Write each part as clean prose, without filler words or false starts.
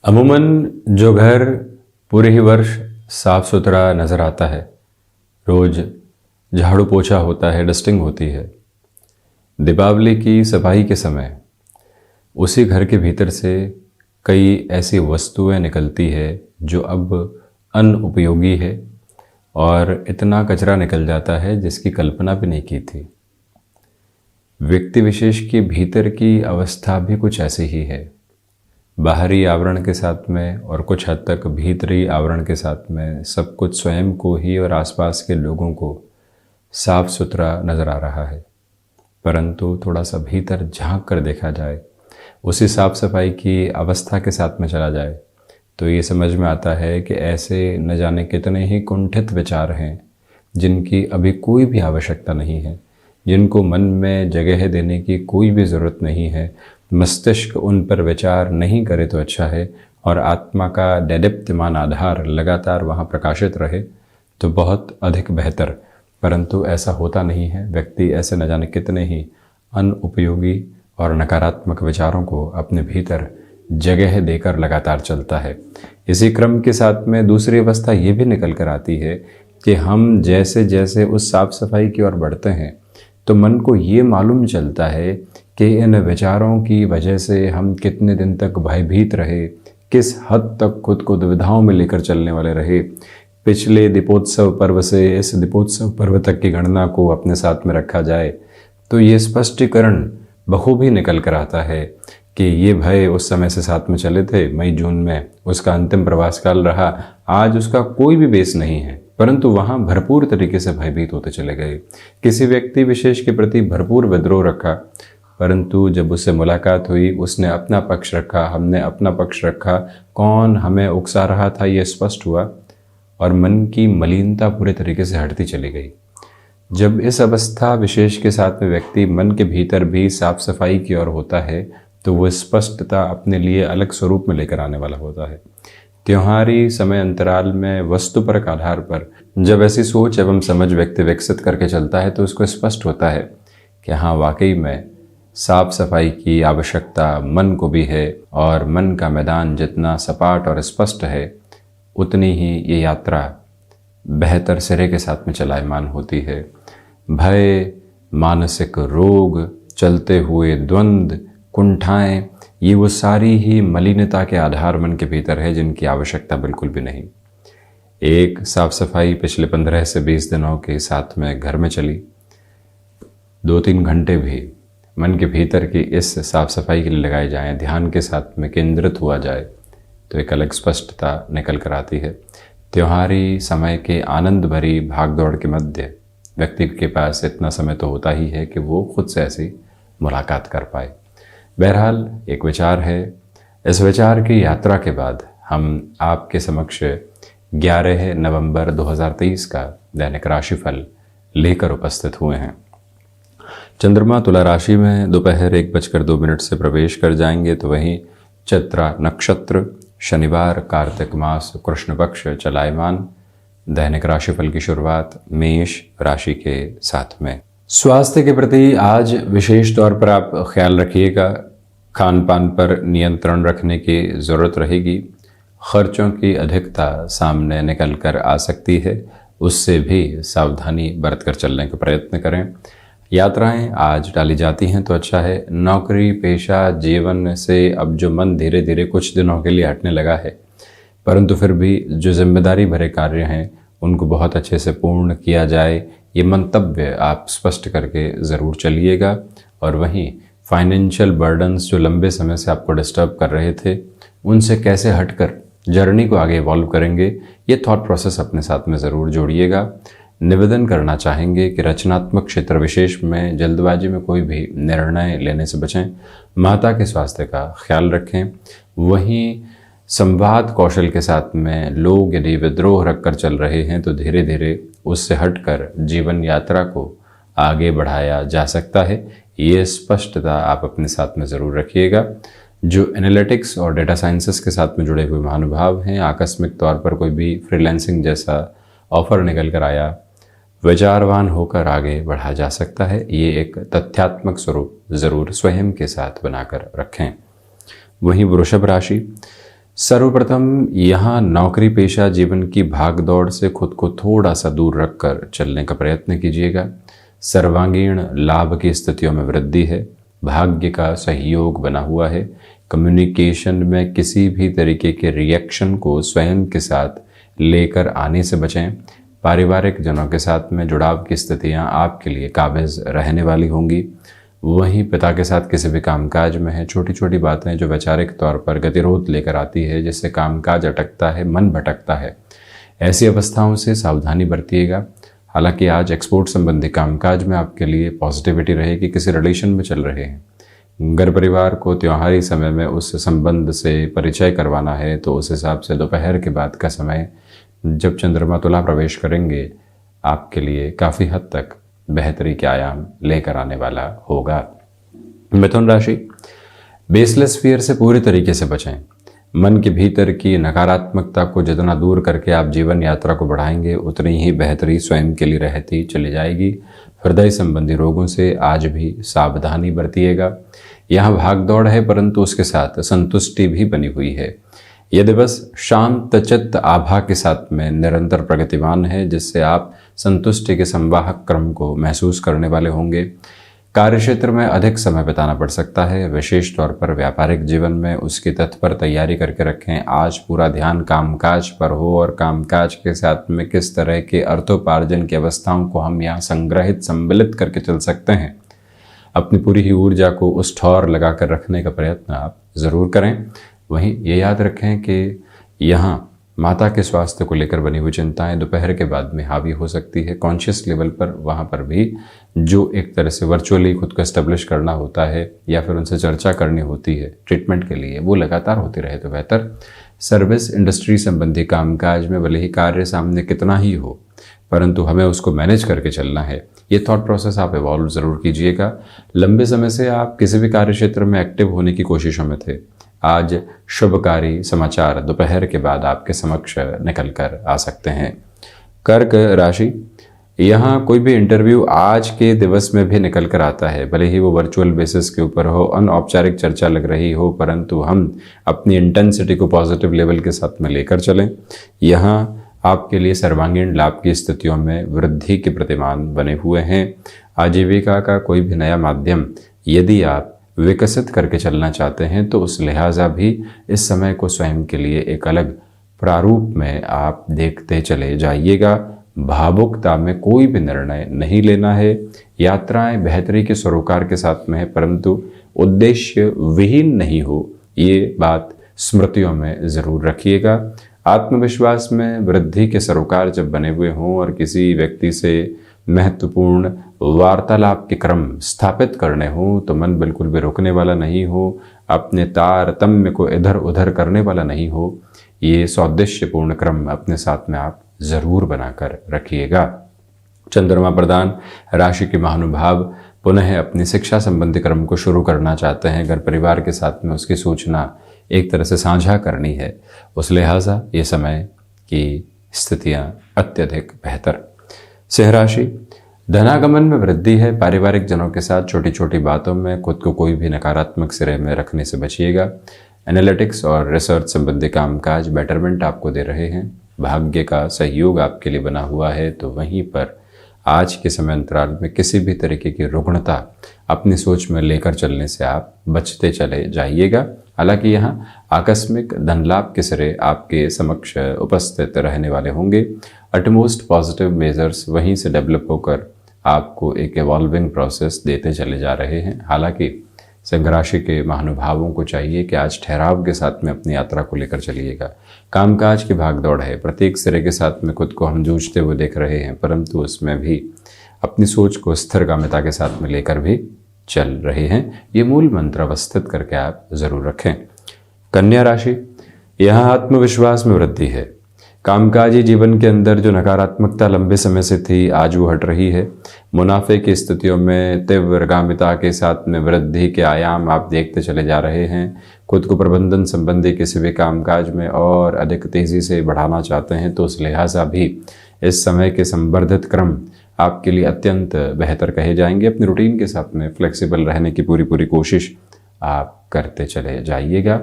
अमूमन जो घर पूरे ही वर्ष साफ सुथरा नज़र आता है, रोज़ झाड़ू पोछा होता है, डस्टिंग होती है, दीपावली की सफाई के समय उसी घर के भीतर से कई ऐसी वस्तुएं निकलती है जो अब अनुपयोगी है और इतना कचरा निकल जाता है जिसकी कल्पना भी नहीं की थी। व्यक्ति विशेष के भीतर की अवस्था भी कुछ ऐसी ही है। बाहरी आवरण के साथ में और कुछ हद तक भीतरी आवरण के साथ में सब कुछ स्वयं को ही और आसपास के लोगों को साफ सुथरा नज़र आ रहा है, परंतु थोड़ा सा भीतर झांक कर देखा जाए, उसी साफ सफाई की अवस्था के साथ में चला जाए तो ये समझ में आता है कि ऐसे न जाने कितने ही कुंठित विचार हैं जिनकी अभी कोई भी आवश्यकता नहीं है, जिनको मन में जगह देने की कोई भी ज़रूरत नहीं है। मस्तिष्क उन पर विचार नहीं करे तो अच्छा है और आत्मा का दैदीप्यमान आधार लगातार वहाँ प्रकाशित रहे तो बहुत अधिक बेहतर, परंतु ऐसा होता नहीं है। व्यक्ति ऐसे न जाने कितने ही अनुपयोगी और नकारात्मक विचारों को अपने भीतर जगह देकर लगातार चलता है। इसी क्रम के साथ में दूसरी अवस्था ये भी निकल कर आती है कि हम जैसे जैसे उस साफ सफाई की ओर बढ़ते हैं तो मन को ये मालूम चलता है कि इन विचारों की वजह से हम कितने दिन तक भयभीत रहे, किस हद तक खुद को दुविधाओं में लेकर चलने वाले रहे। पिछले दीपोत्सव पर्व से इस दीपोत्सव पर्व तक की गणना को अपने साथ में रखा जाए तो ये स्पष्टीकरण बखूबी निकल कर आता है कि ये भय उस समय से साथ में चले थे, मई जून में उसका अंतिम प्रवास काल रहा, आज उसका कोई भी बेस नहीं है, परंतु वहाँ भरपूर तरीके से भयभीत होते चले गए। किसी व्यक्ति विशेष के प्रति भरपूर विद्रोह रखा, परंतु जब उससे मुलाकात हुई उसने अपना पक्ष रखा, हमने अपना पक्ष रखा, कौन हमें उकसा रहा था ये स्पष्ट हुआ और मन की मलिनता पूरे तरीके से हटती चली गई। जब इस अवस्था विशेष के साथ में व्यक्ति मन के भीतर भी साफ सफाई की ओर होता है तो वो स्पष्टता अपने लिए अलग स्वरूप में लेकर आने वाला होता है। त्योहारी समय अंतराल में वस्तुपरक आधार पर जब ऐसी सोच एवं समझ व्यक्ति विकसित करके चलता है तो उसको स्पष्ट होता है कि हाँ, वाकई में साफ सफाई की आवश्यकता मन को भी है और मन का मैदान जितना सपाट और स्पष्ट है उतनी ही ये यात्रा बेहतर सिरे के साथ में चलायमान होती है। भय, मानसिक रोग, चलते हुए द्वंद्व, कुंठाएं, ये वो सारी ही मलिनता के आधार मन के भीतर है जिनकी आवश्यकता बिल्कुल भी नहीं। एक साफ सफाई पिछले 15 से 20 दिनों के साथ में घर में चली, 2-3 घंटे भी मन के भीतर की इस साफ सफाई के लिए लगाए जाएं, ध्यान के साथ में केंद्रित हुआ जाए तो एक अलग स्पष्टता निकल कर आती है। त्योहारी समय के आनंद भरी भागदौड़ के मध्य व्यक्ति के पास इतना समय तो होता ही है कि वो खुद से ऐसी मुलाकात कर पाए। बहरहाल एक विचार है, इस विचार की यात्रा के बाद हम आपके समक्ष 11 नवंबर 2023 का दैनिक राशिफल लेकर उपस्थित हुए हैं। चंद्रमा तुला राशि में दोपहर 1:02 से प्रवेश कर जाएंगे तो वहीं चित्रा नक्षत्र, शनिवार, कार्तिक मास, कृष्ण पक्ष चलायमान। दैनिक राशिफल की शुरुआत मेष राशि के साथ में। स्वास्थ्य के प्रति आज विशेष तौर पर आप ख्याल रखिएगा, खान पान पर नियंत्रण रखने की ज़रूरत रहेगी। खर्चों की अधिकता सामने निकल कर आ सकती है, उससे भी सावधानी बरत कर चलने का प्रयत्न करें। यात्राएं आज टाली जाती हैं तो अच्छा है। नौकरी पेशा जीवन से अब जो मन धीरे धीरे कुछ दिनों के लिए हटने लगा है, परंतु फिर भी जो जिम्मेदारी भरे कार्य हैं उनको बहुत अच्छे से पूर्ण किया जाए, ये मंतव्य आप स्पष्ट करके ज़रूर चलिएगा। और वहीं फाइनेंशियल बर्डन्स जो लंबे समय से आपको डिस्टर्ब कर रहे थे उनसे कैसे हटकर जर्नी को आगे इवॉल्व करेंगे, ये थॉट प्रोसेस अपने साथ में ज़रूर जोड़िएगा। निवेदन करना चाहेंगे कि रचनात्मक क्षेत्र विशेष में जल्दबाजी में कोई भी निर्णय लेने से बचें। माता के स्वास्थ्य का ख्याल रखें। वहीं संवाद कौशल के साथ में लोग यदि विद्रोह रखकर चल रहे हैं तो धीरे धीरे उससे हटकर जीवन यात्रा को आगे बढ़ाया जा सकता है, ये स्पष्टता आप अपने साथ में ज़रूर रखिएगा। जो एनालिटिक्स और डेटा साइंसेस के साथ में जुड़े हुए महानुभाव हैं, आकस्मिक तौर पर कोई भी फ्रीलांसिंग जैसा ऑफर निकल कर आया, विचारवान होकर आगे बढ़ा जा सकता है, ये एक तथ्यात्मक स्वरूप ज़रूर स्वयं के साथ बनाकर रखें। वहीं वृषभ राशि, सर्वप्रथम यहाँ नौकरी पेशा जीवन की भाग दौड़ से खुद को थोड़ा सा दूर रखकर चलने का प्रयत्न कीजिएगा। सर्वांगीण लाभ की स्थितियों में वृद्धि है। भाग्य का सहयोग बना हुआ है। कम्युनिकेशन में किसी भी तरीके के रिएक्शन को स्वयं के साथ लेकर आने से बचें। पारिवारिक जनों के साथ में जुड़ाव की स्थितियां आपके लिए काबिज रहने वाली होंगी। वहीं पिता के साथ किसी भी कामकाज में है, छोटी छोटी बातें जो वैचारिक तौर पर गतिरोध लेकर आती है, जिससे कामकाज अटकता है, मन भटकता है, ऐसी अवस्थाओं से सावधानी बरतिएगा। हालांकि आज एक्सपोर्ट संबंधी कामकाज में आपके लिए पॉजिटिविटी रहेगी। किसी रिलेशन में चल रहे हैं, घर परिवार को त्योहारी समय में उस संबंध से परिचय करवाना है, तो उस हिसाब से दोपहर के बाद का समय जब चंद्रमा तुला प्रवेश करेंगे आपके लिए काफ़ी हद तक बेहतरी के आयाम लेकर आने वाला होगा। मिथुन राशि, बेसलेस फियर से पूरी तरीके से बचें। मन के भीतर की नकारात्मकता को जितना दूर करके आप जीवन यात्रा को बढ़ाएंगे, उतनी ही बेहतरी स्वयं के लिए रहती चली जाएगी। हृदय संबंधी रोगों से आज भी सावधानी बरतिएगा। यहाँ भाग दौड़ है, परंतु उसके साथ संतुष्टि भी बनी हुई है। यह दिवस शांत चित्त आभा के साथ में निरंतर प्रगतिवान है, जिससे आप संतुष्टि के संवाहक क्रम को महसूस करने वाले होंगे। कार्यक्षेत्र में अधिक समय बिताना पड़ सकता है, विशेष तौर पर व्यापारिक जीवन में उसकी तत्पर तैयारी करके रखें। आज पूरा ध्यान कामकाज पर हो और कामकाज के साथ में किस तरह के अर्थोपार्जन की अवस्थाओं को हम यहाँ संग्रहित सम्मिलित करके चल सकते हैं, अपनी पूरी ही ऊर्जा को उस ठौर लगाकर रखने का प्रयत्न आप ज़रूर करें। वहीं ये याद रखें कि यहाँ माता के स्वास्थ्य को लेकर बनी हुई चिंताएं दोपहर के बाद में हावी हो सकती है। कॉन्शियस लेवल पर वहाँ पर भी जो एक तरह से वर्चुअली खुद को एस्टेब्लिश करना होता है या फिर उनसे चर्चा करनी होती है ट्रीटमेंट के लिए, वो लगातार होती रहे तो बेहतर। सर्विस इंडस्ट्री संबंधी कामकाज में भले ही कार्य सामने कितना ही हो, परंतु हमें उसको मैनेज करके चलना है। ये थॉट प्रोसेस आप इवॉल्व ज़रूर कीजिएगा। लंबे समय से आप किसी भी कार्य क्षेत्र में एक्टिव होने की कोशिशों में थे, आज शुभकारी समाचार दोपहर के बाद आपके समक्ष निकल कर आ सकते हैं। कर्क राशि, यहाँ कोई भी इंटरव्यू आज के दिवस में भी निकल कर आता है, भले ही वो वर्चुअल बेसिस के ऊपर हो, अनौपचारिक चर्चा लग रही हो, परंतु हम अपनी इंटेंसिटी को पॉजिटिव लेवल के साथ में लेकर चलें। यहाँ आपके लिए सर्वांगीण लाभ की स्थितियों में वृद्धि के प्रतिमान बने हुए हैं। आजीविका का कोई भी नया माध्यम यदि आप विकसित करके चलना चाहते हैं, तो उस लिहाजा भी इस समय को स्वयं के लिए एक अलग प्रारूप में आप देखते चले जाइएगा। भावुकता में कोई भी निर्णय नहीं लेना है। यात्राएं बेहतरी के सरोकार के साथ में है, परंतु उद्देश्य विहीन नहीं हो, ये बात स्मृतियों में ज़रूर रखिएगा। आत्मविश्वास में वृद्धि के सरोकार जब बने हुए हों और किसी व्यक्ति से महत्वपूर्ण वार्तालाप के क्रम स्थापित करने हो, तो मन बिल्कुल भी रुकने वाला नहीं हो, अपने तारतम्य को इधर उधर करने वाला नहीं हो। ये सौदेश्यपूर्ण क्रम अपने साथ में आप ज़रूर बनाकर रखिएगा। चंद्रमा प्रधान राशि के महानुभाव पुनः अपनी शिक्षा संबंधी क्रम को शुरू करना चाहते हैं। घर परिवार के साथ में उसकी सूचना एक तरह से साझा करनी है, उस लिहाजा ये समय की स्थितियाँ अत्यधिक बेहतर। सिंह राशि, धनागमन में वृद्धि है। पारिवारिक जनों के साथ छोटी छोटी बातों में खुद को कोई भी नकारात्मक सिरे में रखने से बचिएगा। एनालिटिक्स और रिसर्च संबंधी कामकाज बेटरमेंट आपको दे रहे हैं। भाग्य का सहयोग आपके लिए बना हुआ है, तो वहीं पर आज के समय अंतराल में किसी भी तरीके की रुग्णता अपनी सोच में लेकर चलने से आप बचते चले जाइएगा। हालांकि यहाँ आकस्मिक धन लाभ के सिरे आपके समक्ष उपस्थित रहने वाले होंगे। अटमोस्ट पॉजिटिव मेजर्स वहीं से डेवलप होकर आपको एक एवॉल्विंग प्रोसेस देते चले जा रहे हैं। हालांकि सिंह राशि के महानुभावों को चाहिए कि आज ठहराव के साथ में अपनी यात्रा को लेकर चलिएगा। कामकाज की भागदौड़ है, प्रत्येक सिरे के साथ में खुद को हम जूझते हुए देख रहे हैं, परंतु उसमें भी अपनी सोच को स्थिरगामिता के साथ में लेकर भी चल रहे हैं। ये मूल मंत्र अवस्थित करके आप ज़रूर रखें। कन्या राशि, यहाँ आत्मविश्वास में वृद्धि है। कामकाजी जीवन के अंदर जो नकारात्मकता लंबे समय से थी, आज वो हट रही है। मुनाफे की स्थितियों में तीव्रगामिता के साथ में वृद्धि के आयाम आप देखते चले जा रहे हैं। खुद को प्रबंधन संबंधी किसी भी कामकाज में और अधिक तेज़ी से बढ़ाना चाहते हैं, तो उस लिहाजा भी इस समय के संवर्धित क्रम आपके लिए अत्यंत बेहतर कहे जाएंगे। अपनी रूटीन के साथ में फ्लेक्सिबल रहने की पूरी कोशिश आप करते चले जाइएगा।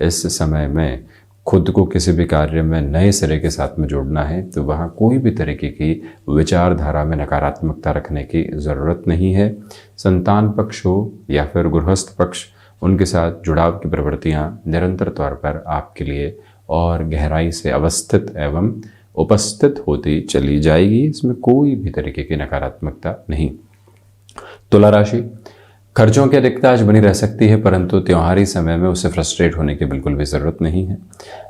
इस समय में खुद को किसी भी कार्य में नए सिरे के साथ में जोड़ना है तो वहाँ कोई भी तरीके की विचारधारा में नकारात्मकता रखने की ज़रूरत नहीं है। संतान पक्ष हो या फिर गृहस्थ पक्ष, उनके साथ जुड़ाव की प्रवृत्तियाँ निरंतर तौर पर आपके लिए और गहराई से अवस्थित एवं उपस्थित होती चली जाएगी। इसमें कोई भी तरीके की नकारात्मकता नहीं। तुला राशि, खर्चों की अधिकता आज बनी रह सकती है, परंतु त्योहारी समय में उससे फ्रस्ट्रेट होने की बिल्कुल भी ज़रूरत नहीं है।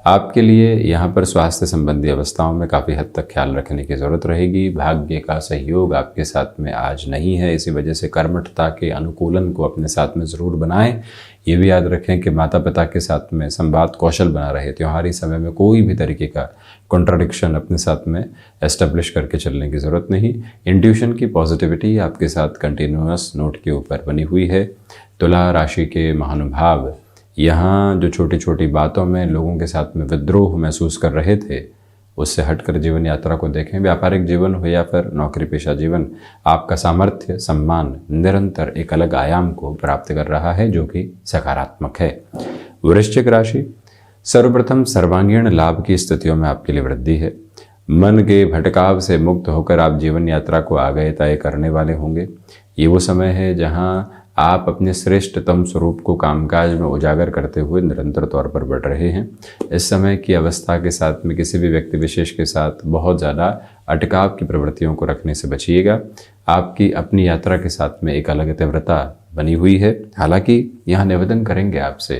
आपके लिए यहाँ पर स्वास्थ्य संबंधी अवस्थाओं में काफ़ी हद तक ख्याल रखने की ज़रूरत रहेगी। भाग्य का सहयोग आपके साथ में आज नहीं है, इसी वजह से कर्मठता के अनुकूलन को अपने साथ में ज़रूर बनाएं। ये भी याद रखें कि माता पिता के साथ में संवाद कौशल बना रहे। त्योहारी समय में कोई भी तरीके का कॉन्ट्राडिक्शन अपने साथ में एस्टेब्लिश करके चलने की ज़रूरत नहीं। इंट्यूशन की पॉजिटिविटी आपके साथ कंटिन्यूअस नोट के ऊपर बनी हुई है। तुला राशि के महानुभाव यहाँ जो छोटी छोटी बातों में लोगों के साथ में विद्रोह महसूस कर रहे थे, उससे हटकर जीवन यात्रा को देखें। व्यापारिक जीवन हो या फिर नौकरी पेशा जीवन, आपका सामर्थ्य सम्मान निरंतर एक अलग आयाम को प्राप्त कर रहा है, जो कि सकारात्मक है। वृश्चिक राशि, सर्वप्रथम सर्वांगीण लाभ की स्थितियों में आपके लिए वृद्धि है। मन के भटकाव से मुक्त होकर आप जीवन यात्रा को आगे तय करने वाले होंगे। ये वो समय है जहाँ आप अपने श्रेष्ठतम स्वरूप को कामकाज में उजागर करते हुए निरंतर तौर पर बढ़ रहे हैं। इस समय की अवस्था के साथ में किसी भी व्यक्ति विशेष के साथ बहुत ज़्यादा अटकाव की प्रवृत्तियों को रखने से बचिएगा। आपकी अपनी यात्रा के साथ में एक अलग तीव्रता बनी हुई है। हालांकि यहाँ निवेदन करेंगे आपसे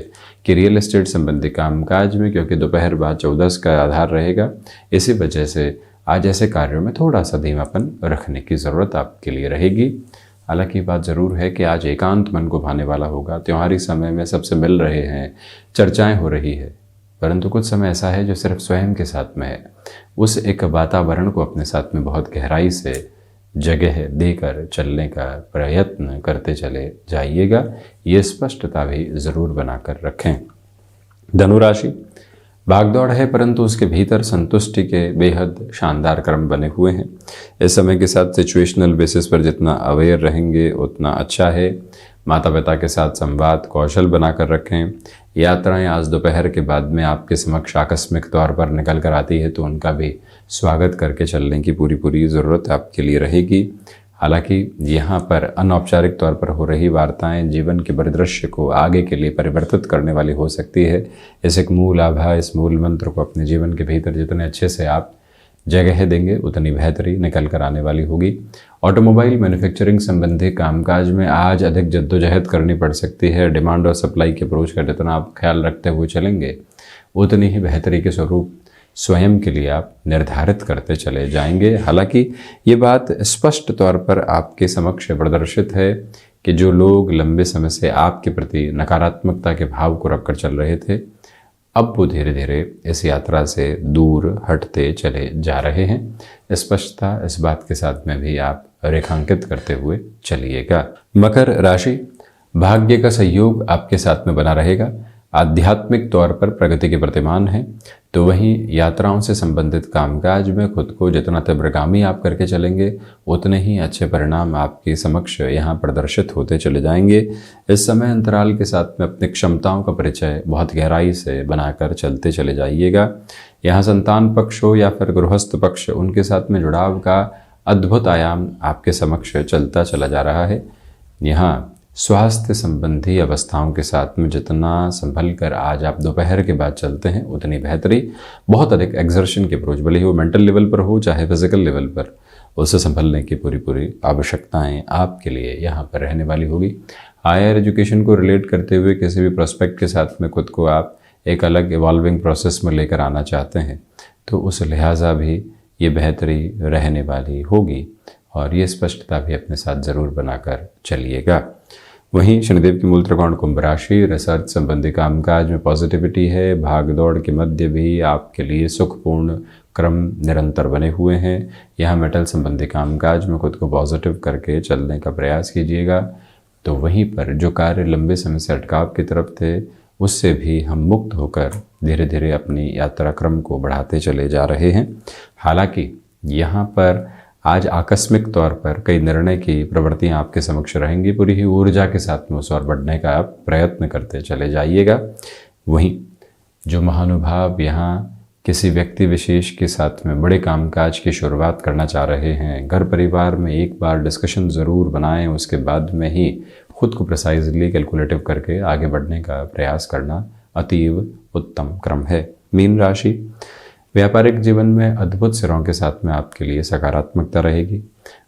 कि रियल एस्टेट संबंधी कामकाज में, क्योंकि दोपहर बाद 14 का आधार रहेगा, इसी वजह से आज ऐसे कार्यों में थोड़ा सा धीमापन रखने की ज़रूरत आपके लिए रहेगी। हालांकि बात ज़रूर है कि आज एकांत मन को भाने वाला होगा। त्योहारी समय में सबसे मिल रहे हैं, चर्चाएं हो रही है, परंतु कुछ समय ऐसा है जो सिर्फ स्वयं के साथ में है। उस एक वातावरण को अपने साथ में बहुत गहराई से जगह देकर चलने का प्रयत्न करते चले जाइएगा। ये स्पष्टता भी ज़रूर बनाकर रखें। धनु राशि, भागदौड़ है परंतु उसके भीतर संतुष्टि के बेहद शानदार क्रम बने हुए हैं। इस समय के साथ सिचुएशनल बेसिस पर जितना अवेयर रहेंगे उतना अच्छा है। माता पिता के साथ संवाद कौशल बनाकर रखें। यात्राएं आज दोपहर के बाद में आपके समक्ष आकस्मिक तौर पर निकल कर आती है तो उनका भी स्वागत करके चलने की पूरी ज़रूरत आपके लिए रहेगी। हालांकि यहाँ पर अनौपचारिक तौर पर हो रही वार्ताएं जीवन के परिदृश्य को आगे के लिए परिवर्तित करने वाली हो सकती है। इस एक मूल आभा, इस मूल मंत्र को अपने जीवन के भीतर जितने अच्छे से आप जगह देंगे उतनी बेहतरी निकल कर आने वाली होगी। ऑटोमोबाइल मैन्युफैक्चरिंग संबंधी कामकाज में आज अधिक जद्दोजहद करनी पड़ सकती है। डिमांड और सप्लाई के अप्रोच का जितना आप ख्याल रखते हुए चलेंगे उतनी ही बेहतरी के स्वरूप स्वयं के लिए आप निर्धारित करते चले जाएंगे। हालांकि ये बात स्पष्ट तौर पर आपके समक्ष प्रदर्शित है कि जो लोग लंबे समय से आपके प्रति नकारात्मकता के भाव को रखकर चल रहे थे, अब वो धीरे धीरे इस यात्रा से दूर हटते चले जा रहे हैं। स्पष्टता इस बात के साथ में भी आप रेखांकित करते हुए चलिएगा। मकर राशि, भाग्य का सहयोग आपके साथ में बना रहेगा। आध्यात्मिक तौर पर प्रगति के प्रतिमान है, तो वहीं यात्राओं से संबंधित कामकाज में खुद को जितना तीव्रगामी आप करके चलेंगे उतने ही अच्छे परिणाम आपके समक्ष यहाँ प्रदर्शित होते चले जाएंगे। इस समय अंतराल के साथ में अपनी क्षमताओं का परिचय बहुत गहराई से बनाकर चलते चले जाइएगा। यहाँ संतान पक्ष हो या फिर गृहस्थ पक्ष, उनके साथ में जुड़ाव का अद्भुत आयाम आपके समक्ष चलता चला जा रहा है। यहाँ स्वास्थ्य संबंधी अवस्थाओं के साथ में जितना संभल कर आज आप दोपहर के बाद चलते हैं उतनी बेहतरी। बहुत अधिक एक्सर्शन की अप्रोच, भले ही वो मेंटल लेवल पर हो चाहे फिजिकल लेवल पर, उससे संभलने की पूरी आवश्यकताएं आपके लिए यहाँ पर रहने वाली होगी। हायर एजुकेशन को रिलेट करते हुए किसी भी प्रोस्पेक्ट के साथ में खुद को आप एक अलग इवॉल्विंग प्रोसेस में लेकर आना चाहते हैं तो उस लिहाजा भी ये बेहतरी रहने वाली होगी और ये स्पष्टता भी अपने साथ ज़रूर बनाकर चलिएगा। वहीं शनिदेव की मूल त्रिकोण कुंभ राशि, रिसर्च संबंधी कामकाज में पॉजिटिविटी है। भागदौड़ के मध्य भी आपके लिए सुखपूर्ण क्रम निरंतर बने हुए हैं। यहाँ मेटल संबंधी कामकाज में खुद को पॉजिटिव करके चलने का प्रयास कीजिएगा। तो वहीं पर जो कार्य लंबे समय से अटकाव की तरफ थे उससे भी हम मुक्त होकर धीरे धीरे अपनी यात्रा क्रम को बढ़ाते चले जा रहे हैं। हालांकि यहाँ पर आज आकस्मिक तौर पर कई निर्णय की प्रवृत्तियां आपके समक्ष रहेंगी। पूरी ही ऊर्जा के साथ में उस और बढ़ने का आप प्रयत्न करते चले जाइएगा। वहीं जो महानुभाव यहाँ किसी व्यक्ति विशेष के साथ में बड़े कामकाज की शुरुआत करना चाह रहे हैं, घर परिवार में एक बार डिस्कशन ज़रूर बनाएं, उसके बाद में ही खुद को प्रिसाइजली कैलकुलेटिव करके आगे बढ़ने का प्रयास करना अतीव उत्तम क्रम है। मीन राशि, व्यापारिक जीवन में अद्भुत सिरों के साथ में आपके लिए सकारात्मकता रहेगी।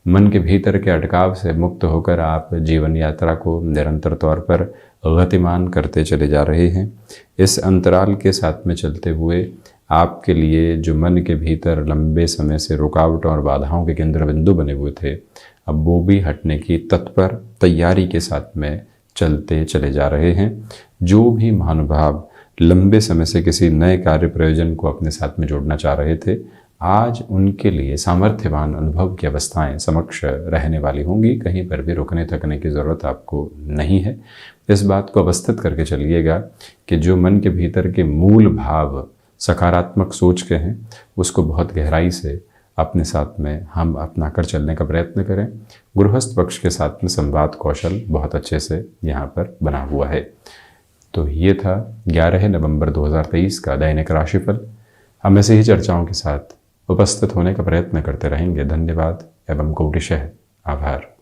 मन के भीतर के अटकाव से मुक्त होकर आप जीवन यात्रा को निरंतर तौर पर गतिमान करते चले जा रहे हैं। इस अंतराल के साथ में चलते हुए आपके लिए जो मन के भीतर लंबे समय से रुकावट और बाधाओं के केंद्र बिंदु बने हुए थे, अब वो भी हटने की तत्पर तैयारी के साथ में चलते चले जा रहे हैं। जो भी महानुभाव लंबे समय से किसी नए कार्य प्रयोजन को अपने साथ में जोड़ना चाह रहे थे, आज उनके लिए सामर्थ्यवान अनुभव की अवस्थाएं समक्ष रहने वाली होंगी। कहीं पर भी रुकने थकने की ज़रूरत आपको नहीं है। इस बात को अवस्थित करके चलिएगा कि जो मन के भीतर के मूल भाव सकारात्मक सोच के हैं, उसको बहुत गहराई से अपने साथ में हम अपना कर चलने का प्रयत्न करें। गृहस्थ पक्ष के साथ में संवाद कौशल बहुत अच्छे से यहाँ पर बना हुआ है। तो ये था 11 नवंबर 2023 का दैनिक राशिफल। हम ऐसे ही चर्चाओं के साथ उपस्थित होने का प्रयत्न करते रहेंगे। धन्यवाद एवं कोटिशः आभार।